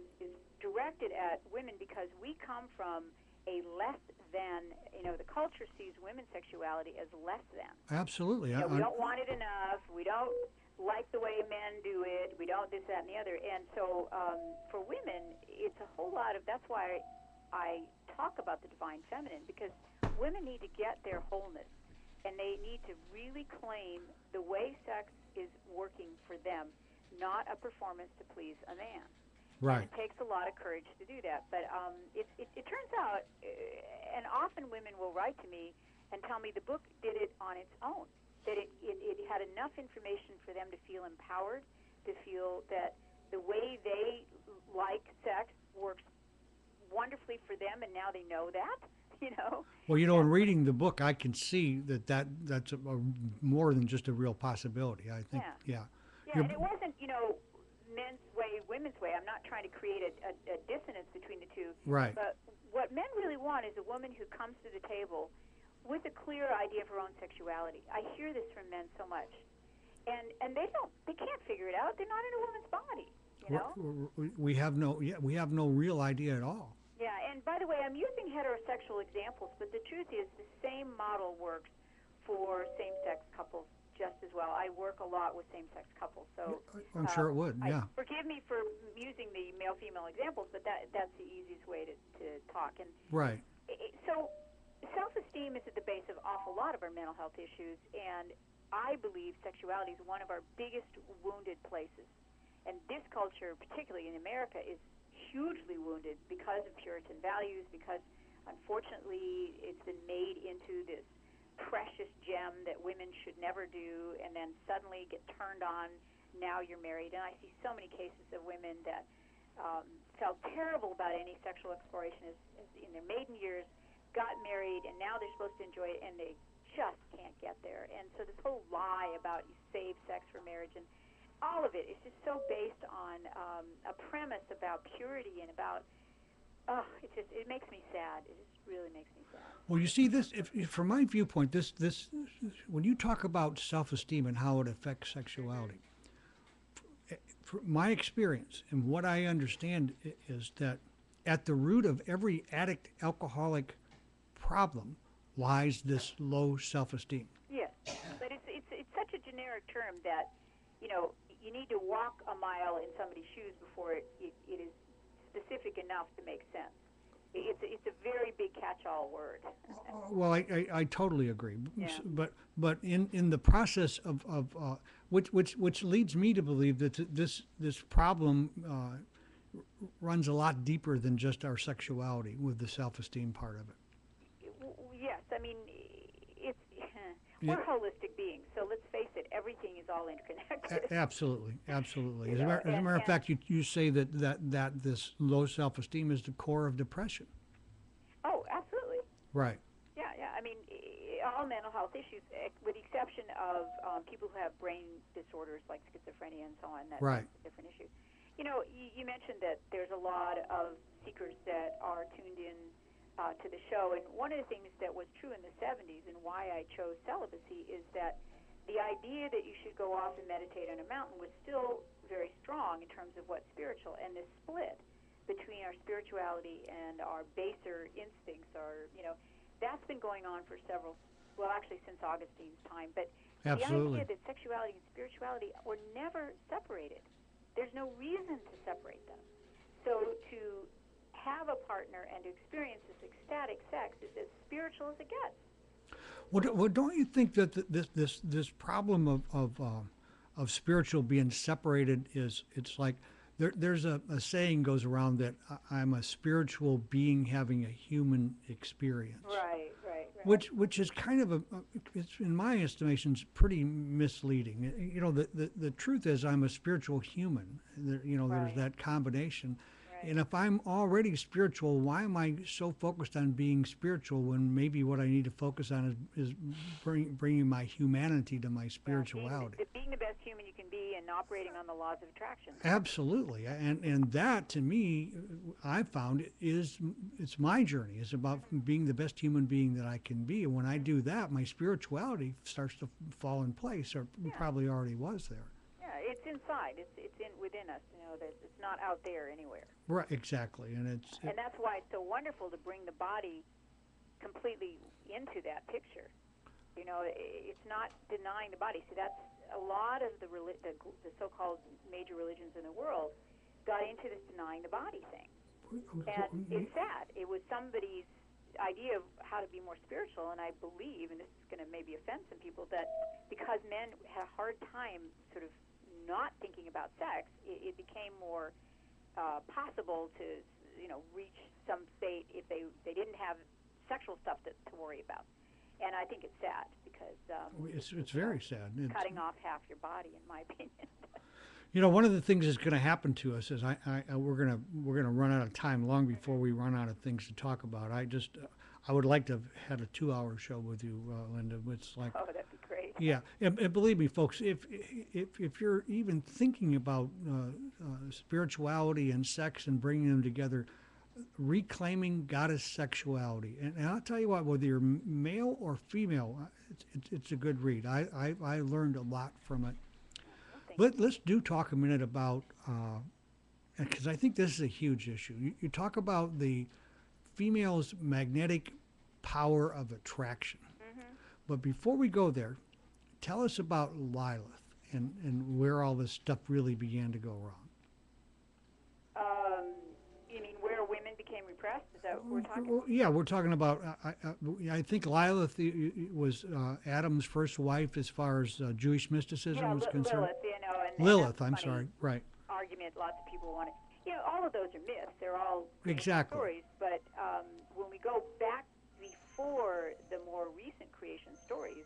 directed at women because we come from a less than, the culture sees women's sexuality as less than. Absolutely. We don't want it enough. We don't like the way men do it. We don't this, that, and the other. And so for women, it's a whole lot of, that's why I talk about the divine feminine, because women need to get their wholeness, and they need to really claim the way sex is working for them, not a performance to please a man. Right. And it takes a lot of courage to do that. But it turns out, and often women will write to me and tell me the book did it on its own, that it had enough information for them to feel empowered, to feel that the way they like sex works wonderfully for them, and now they know that. Well, in reading the book, I can see that's more than just a real possibility. I think, Yeah, You're- and it wasn't, men's way, women's way. I'm not trying to create a dissonance between the two. Right. But what men really want is a woman who comes to the table with a clear idea of her own sexuality. I hear this from men so much, and they can't figure it out. They're not in a woman's body, We have no real idea at all. Yeah, and by the way, I'm using heterosexual examples, but the truth is the same model works for same-sex couples just as well. I work a lot with same-sex couples, so I'm sure it would. Yeah. forgive me for using the male-female examples, but that's the easiest way to talk. And Right. so self-esteem is at the base of an awful lot of our mental health issues, and I believe sexuality is one of our biggest wounded places. And this culture, particularly in America, is hugely wounded because of Puritan values, because unfortunately it's been made into this precious gem that women should never do, and then suddenly get turned on, now you're married. And I see so many cases of women that felt terrible about any sexual exploration as in their maiden years, got married, and now they're supposed to enjoy it, and they just can't get there. And so this whole lie about you save sex for marriage, and all of it is just so based on a premise about purity and about, it makes me sad. It just really makes me sad. Well, you see, this, if from my viewpoint, this when you talk about self-esteem and how it affects sexuality, for my experience and what I understand is that at the root of every addict, alcoholic problem lies this low self-esteem. Yes, but it's such a generic term that, you need to walk a mile in somebody's shoes before it is specific enough to make sense. It's a very big catch-all word. Well, I totally agree. Yeah. But in the process of which leads me to believe that this problem runs a lot deeper than just our sexuality with the self-esteem part of it. Yes, I mean, we're holistic beings, so let's face it, everything is all interconnected. Absolutely. As a matter of fact, you say that this low self-esteem is the core of depression. Oh, absolutely. Right. Yeah. I mean, all mental health issues, with the exception of people who have brain disorders like schizophrenia and so on. That's right. a different issue. You mentioned that there's a lot of seekers that are tuned in to the show, and one of the things that was true in the 70s and why I chose celibacy is that the idea that you should go off and meditate on a mountain was still very strong in terms of what's spiritual, and this split between our spirituality and our baser instincts that's been going on for actually since Augustine's time, but Absolutely. the idea that sexuality and spirituality were never separated. There's no reason to separate them. So to have a partner and to experience this ecstatic sex is as spiritual as it gets. Well, don't you think that this problem of spiritual being separated it's like there's a saying goes around that I'm a spiritual being having a human experience. Right. which is kind of it's in my estimations pretty misleading. You know, the truth is I'm a spiritual human. You know, there's Right. that combination. Right. And if I'm already spiritual, why am I so focused on being spiritual when maybe what I need to focus on is bringing my humanity to my Yeah, spirituality? being the best human you can be and operating on the laws of attraction. Absolutely, and that to me, I found it's my journey. It's about being the best human being that I can be, and when I do that, my spirituality starts to fall in place, or Yeah. probably already was there. Yeah, it's inside. It's in within us. You know, that it's not out there anywhere. Right, exactly, and And that's why it's so wonderful to bring the body completely into that picture. You know, it's not denying the body. See, that's a lot of the so-called major religions in the world got into this denying the body thing. And it's sad. It was somebody's idea of how to be more spiritual, and I believe, and this is going to maybe offend some people, that because men had a hard time sort of not thinking about sex, it became more possible to, you know, reach some state if they didn't have sexual stuff to worry about. And I think it's sad because it's very sad. Cutting off half your body, in my opinion. You know, one of the things that's going to happen to us is we're gonna run out of time long before we run out of things to talk about. I would like to have had a 2-hour show with you, Linda. It's like, Oh, that'd be great. yeah, and believe me, folks, if you're even thinking about spirituality and sex and bringing them together, reclaiming goddess sexuality, and I'll tell you what, whether you're male or female, it's a good read. I learned a lot from it. Let's talk a minute about, because I think this is a huge issue. You talk about the female's magnetic power of attraction. Mm-hmm. But before we go there, tell us about Lilith and where all this stuff really began to go wrong. You mean where women became repressed? Is that what we're talking Well, about? yeah, we're talking about, I think Lilith was Adam's first wife as far as Jewish mysticism was concerned. Lilith, you know, and Lilith, that's a I'm funny sorry, right. argument. Lots of people want to, you know, all of those are myths. They're all Exactly. stories. But when we go back before the more recent creation stories,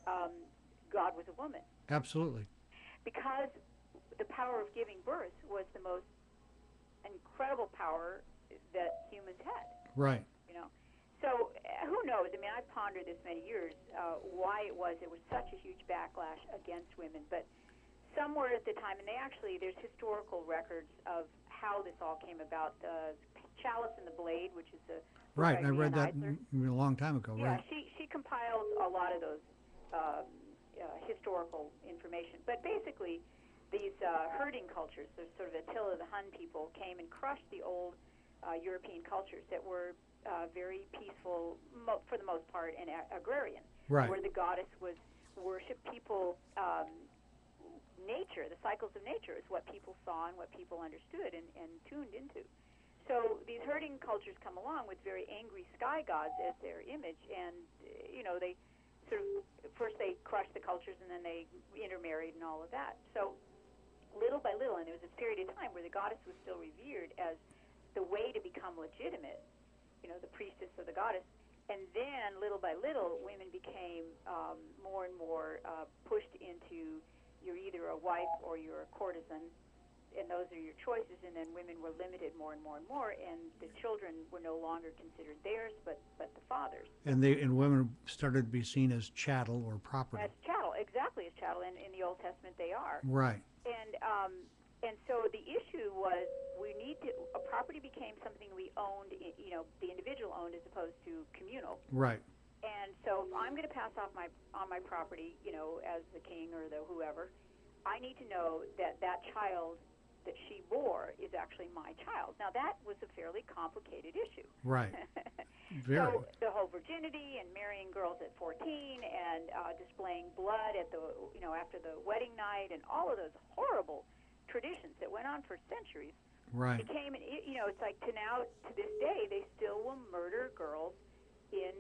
God was a woman. Absolutely. Because the power of giving birth was the most incredible power that humans had. Right. You know, so who knows? I mean, I've pondered this many years why it was such a huge backlash against women. But somewhere at the time, and there's historical records of how this all came about. The Chalice and the Blade, which is a Right, I read that a long time ago. Yeah, Right. she compiled a lot of those historical information. But basically, these herding cultures, the sort of Attila the Hun people, came and crushed the old European cultures that were very peaceful, for the most part, and agrarian. Right. Where the goddess was worshipped. People, nature, the cycles of nature is what people saw and what people understood and tuned into. So these herding cultures come along with very angry sky gods as their image, and you know, they sort of first they crushed the cultures and then they intermarried and all of that. So little by little, and there was a period of time where the goddess was still revered as the way to become legitimate, you know, the priestess of the goddess. And then little by little, women became more and more pushed into, you're either a wife or you're a courtesan, and those are your choices. And then women were limited more and more and more, and the children were no longer considered theirs, but the father's. And women started to be seen as chattel or property. As chattel, exactly as chattel. In the Old Testament, they are. Right. And so the issue was a property became something we owned, you know, the individual owned as opposed to communal. Right. And so if I'm going to pass off on my property, you know, as the king or the whoever, I need to know that child that she bore is actually my child. Now that was a fairly complicated issue. Right. Very. So the whole virginity and marrying girls at 14 and displaying blood at after the wedding night and all of those horrible traditions that went on for centuries. Right. Became, you know, it's like to this day, they still will murder girls in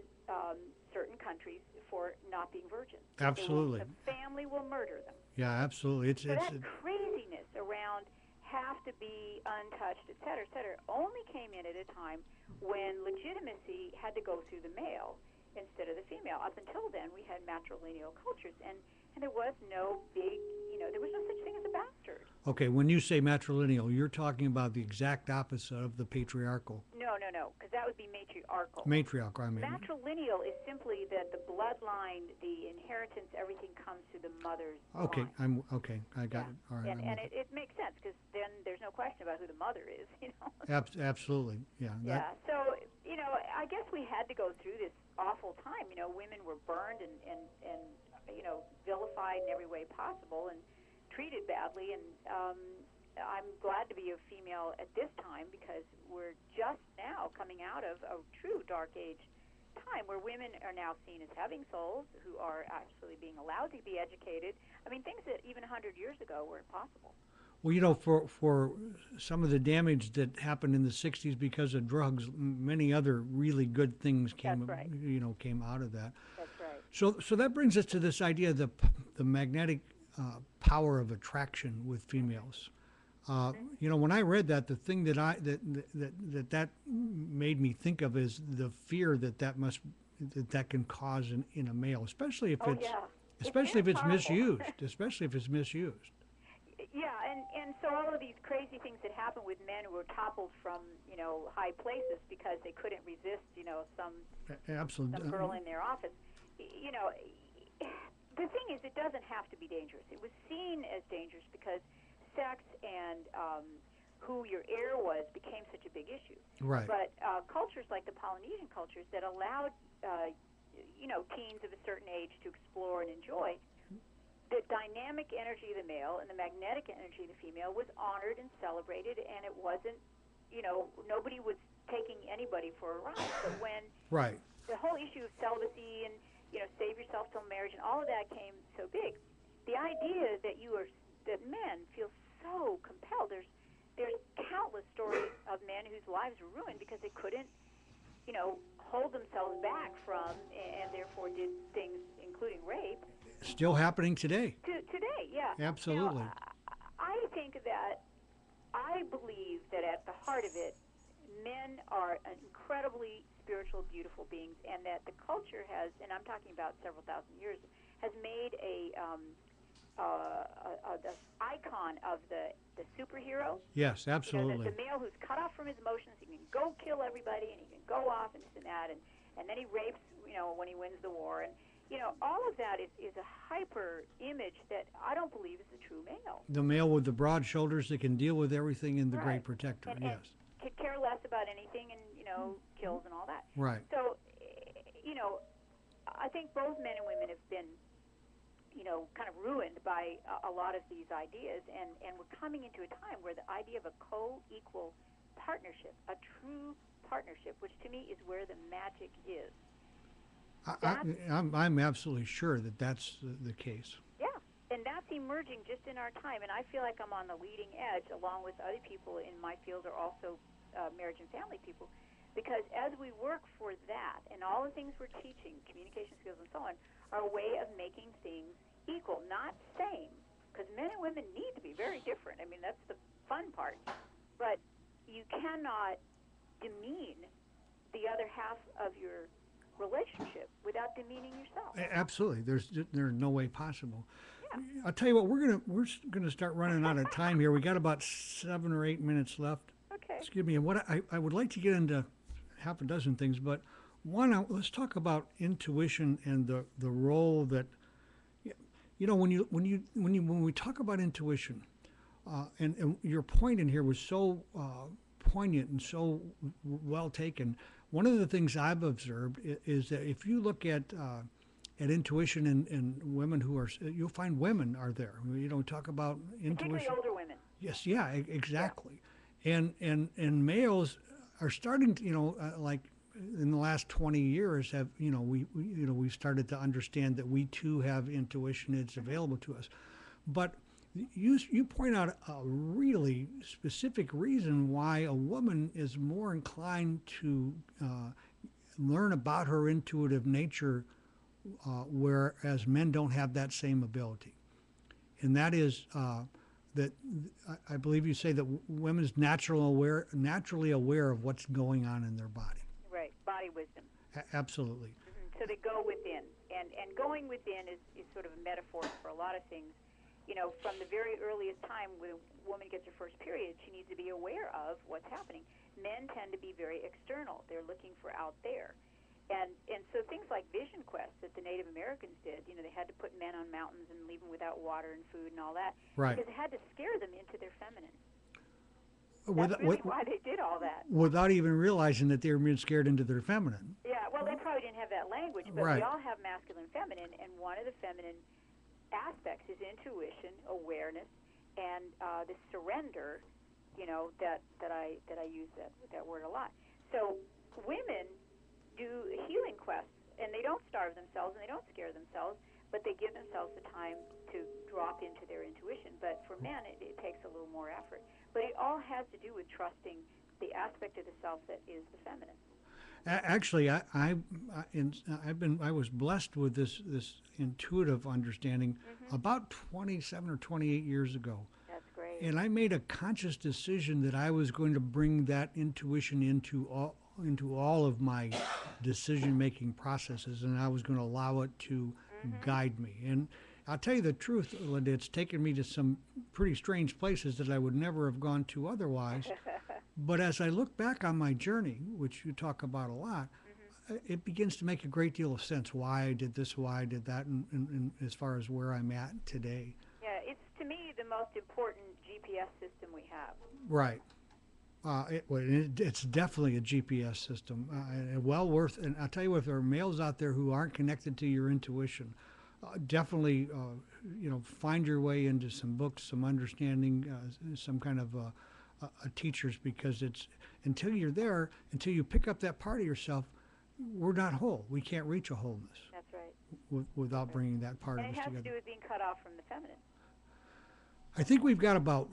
certain countries for not being virgins. Absolutely. The family will murder them. Yeah, absolutely. So that craziness around have to be untouched, et cetera, only came in at a time when legitimacy had to go through the male. instead of the female. Up until then, we had matrilineal cultures, and there was no big, there was no such thing as a bastard. Okay, when you say matrilineal, you're talking about the exact opposite of the patriarchal. No, because that would be matriarchal. Matriarchal, I mean. Matrilineal is simply that the bloodline, the inheritance, everything comes through the mother's Okay, line. I got it. All right. And it makes sense, because then there's no question about who the mother is, Absolutely, yeah. Yeah, so, I guess we had to go through this awful time. Women were burned and vilified in every way possible and treated badly, and I'm glad to be a female at this time, because we're just now coming out of a true dark age time where women are now seen as having souls who are actually being allowed to be educated. I mean, things that even 100 years ago were impossible. Well, for some of the damage that happened in the 60s because of drugs, many other really good things came, That's right. Came out of that. That's right. So that brings us to this idea of the magnetic power of attraction with females. When I read that, the thing that made me think of is the fear that can cause in a male, especially if it's misused, especially if it's misused. Yeah, and so all of these crazy things that happen with men who were toppled from, high places because they couldn't resist, some girl in their office. The thing is, it doesn't have to be dangerous. It was seen as dangerous because sex and who your heir was became such a big issue. Right. But cultures like the Polynesian cultures that allowed, teens of a certain age to explore and enjoy, the dynamic energy of the male and the magnetic energy of the female was honored and celebrated, and it wasn't, nobody was taking anybody for a ride. But when the whole issue of celibacy and, save yourself till marriage and all of that came so big, the idea that that men feel so compelled, there's countless stories of men whose lives were ruined because they couldn't, hold themselves back from, and therefore did things, including rape. Still happening today. Today, yeah. Absolutely. I believe that at the heart of it, men are incredibly spiritual, beautiful beings, and that the culture has, and I'm talking about several thousand years, has made the icon of the superhero. Yes, absolutely. The male who's cut off from his emotions, he can go kill everybody, and he can go off and this and that, and then he rapes, when he wins the war, and all of that is a hyper image that I don't believe is the true male. The male with the broad shoulders that can deal with everything and the great protector, yes. And could care less about anything and, kills and all that. Right. So, I think both men and women have been, kind of ruined by a lot of these ideas, and we're coming into a time where the idea of a co-equal partnership, a true partnership, which to me is where the magic is. I'm absolutely sure that that's the case. Yeah, and that's emerging just in our time, and I feel like I'm on the leading edge, along with other people in my field are also marriage and family people, because as we work for that, and all the things we're teaching, communication skills and so on, are a way of making things equal, not same, because men and women need to be very different. I mean, that's the fun part, but you cannot demean the other half of your relationship without demeaning yourself. Absolutely, there's no way possible. Yeah. I'll tell you what, we're gonna start running out of time here. We got about 7 or 8 minutes left. Okay. Excuse me. And what I would like to get into half a dozen things, but one, let's talk about intuition and the role that when we talk about intuition, and your point in here was so poignant and so well taken. One of the things I've observed is that if you look at intuition in women who are, you'll find women are there. Talk about intuition. Particularly older women. Yes, yeah, exactly. Yeah. And males are starting to, like in the last 20 years, have we've started to understand that we too have intuition. It's available to us, but you point out a really specific reason why a woman is more inclined to learn about her intuitive nature, whereas men don't have that same ability. And that is that I believe you say that women's naturally aware of what's going on in their body. Right, body wisdom. Absolutely. So they go within, and going within is sort of a metaphor for a lot of things. You know, from the very earliest time when a woman gets her first period, she needs to be aware of what's happening. Men tend to be very external. They're looking for out there. And so things like vision quests that the Native Americans did, you know, they had to put men on mountains and leave them without water and food and all that, Right. because it had to scare them into their feminine. With, That's really why they did all that. without even realizing that they were being scared into their feminine. Yeah, well, they probably didn't have that language, but Right. we all have masculine and feminine, and one of the feminine aspects is intuition, awareness, and the surrender. You know that I use that word a lot. So women do healing quests, and they don't starve themselves and they don't scare themselves, but they give themselves the time to drop into their intuition. But for men, it takes a little more effort. But it all has to do with trusting the aspect of the self that is the feminine. Actually, I was blessed with this intuitive understanding about 27 or 28 years ago. That's great. And I made a conscious decision that I was going to bring that intuition into all of my decision-making processes, and I was going to allow it to guide me. And I'll tell you the truth, Linda, it's taken me to some pretty strange places that I would never have gone to otherwise. But as I look back on my journey, which you talk about a lot, it begins to make a great deal of sense why I did this, why I did that, and as far as where I'm at today. Yeah, it's to me the most important GPS system we have. Right. It's definitely a GPS system, and well worth. And I'll tell you what, if there are males out there who aren't connected to your intuition, definitely, find your way into some books, some understanding, some kind of a teachers, because it's until you're there, until you pick up that part of yourself, we're not whole. We can't reach a wholeness. That's right. Without bringing that part And of it us has together. to do with being cut off from the feminine. I think we've got about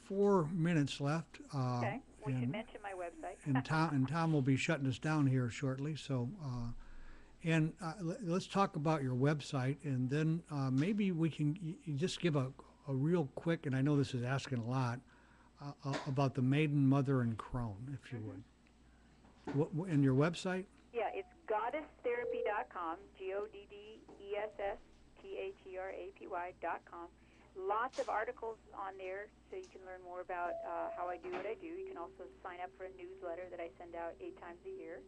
4 minutes left. Okay. We should and- mention my website. and Tom will be shutting us down here shortly. So, let's talk about your website, and then maybe we can you just give a real quick, and I know this is asking a lot, about the maiden, mother, and crone, if you would. And your website? Yeah, it's goddesstherapy.com, goddesstherapy.com. Lots of articles on there, so you can learn more about how I do what I do. You can also sign up for a newsletter that I send out 8 times a year.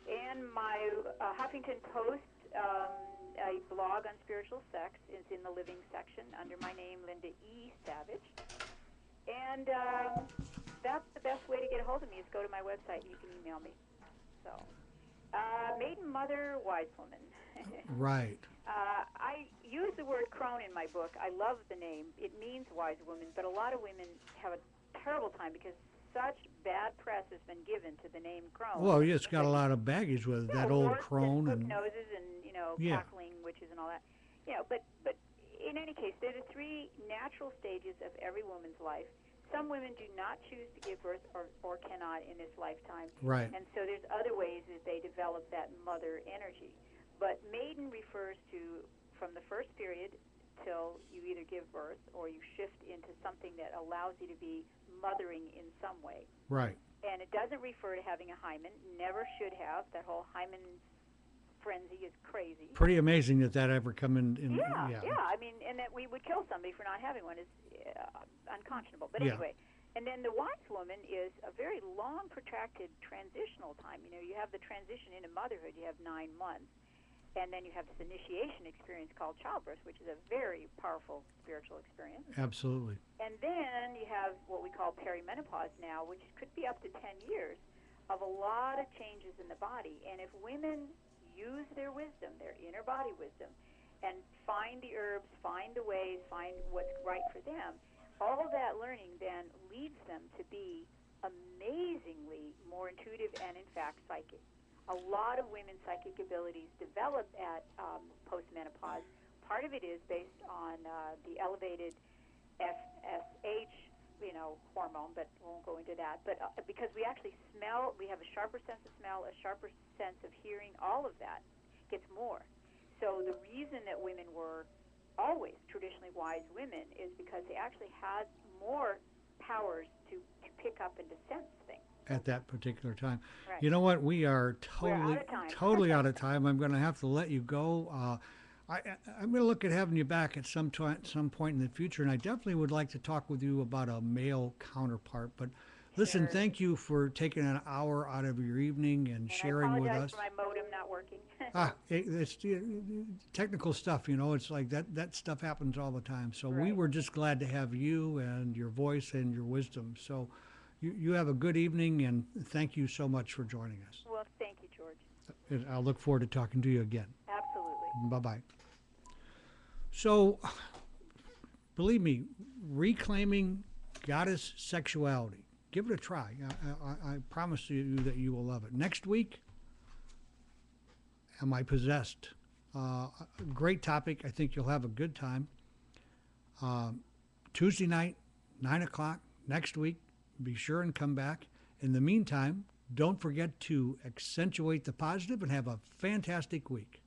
And my Huffington Post, a blog on spiritual sex, is in the living section under my name, Linda E. Savage. And that's the best way to get a hold of me, is go to my website and you can email me. So, maiden, mother, wise woman. Right. I use the word crone in my book. I love the name. It means wise woman, but a lot of women have a terrible time because such bad press has been given to the name crone. Well, yeah, it's got a lot of baggage with it, that old warts crone and and hook noses and Yeah. cackling witches and all that. But in any case, there are 3 natural stages of every woman's life. Some women do not choose to give birth or cannot in this lifetime. right. And so there's other ways that they develop that mother energy. But maiden refers to from the first period till you either give birth or you shift into something that allows you to be mothering in some way. Right. And it doesn't refer to having a hymen. Never should have. That whole hymen frenzy is crazy. Pretty amazing that ever come in. Yeah. I mean, and that we would kill somebody for not having one is unconscionable. But Yeah. anyway, and then the wise woman is a very long, protracted transitional time. You have the transition into motherhood. You have 9 months. And then you have this initiation experience called childbirth, which is a very powerful spiritual experience. Absolutely. And then you have what we call perimenopause now, which could be up to 10 years of a lot of changes in the body. And if women use their wisdom, their inner body wisdom, and find the herbs, find the ways, find what's right for them, all of that learning then leads them to be amazingly more intuitive and, in fact, psychic. A lot of women's psychic abilities develop at postmenopause. Part of it is based on the elevated FSH, hormone, but we won't go into that. But because we actually smell, we have a sharper sense of smell, a sharper sense of hearing, all of that gets more. So the reason that women were always traditionally wise women is because they actually had more powers to pick up and to sense things. at that particular time. Right. You know what? We are We're out totally, of time. totally out of time. I'm going to have to let you go. I'm going to look at having you back at some point in the future, and I definitely would like to talk with you about a male counterpart. But listen, Sure. thank you for taking an hour out of your evening and And I sharing with apologize us. for my modem not working. It's technical stuff, you know. It's like that stuff happens all the time. So we Right. were just glad to have you and your voice and your wisdom. So you have a good evening, and thank you so much for joining us. Well, thank you, George. And I'll look forward to talking to you again. Absolutely. Bye bye. So, believe me, reclaiming goddess sexuality. Give it a try. I promise you that you will love it. Next week, am I possessed? Great topic. I think you'll have a good time. Tuesday night, 9 o'clock next week. Be sure and come back. In the meantime, don't forget to accentuate the positive and have a fantastic week.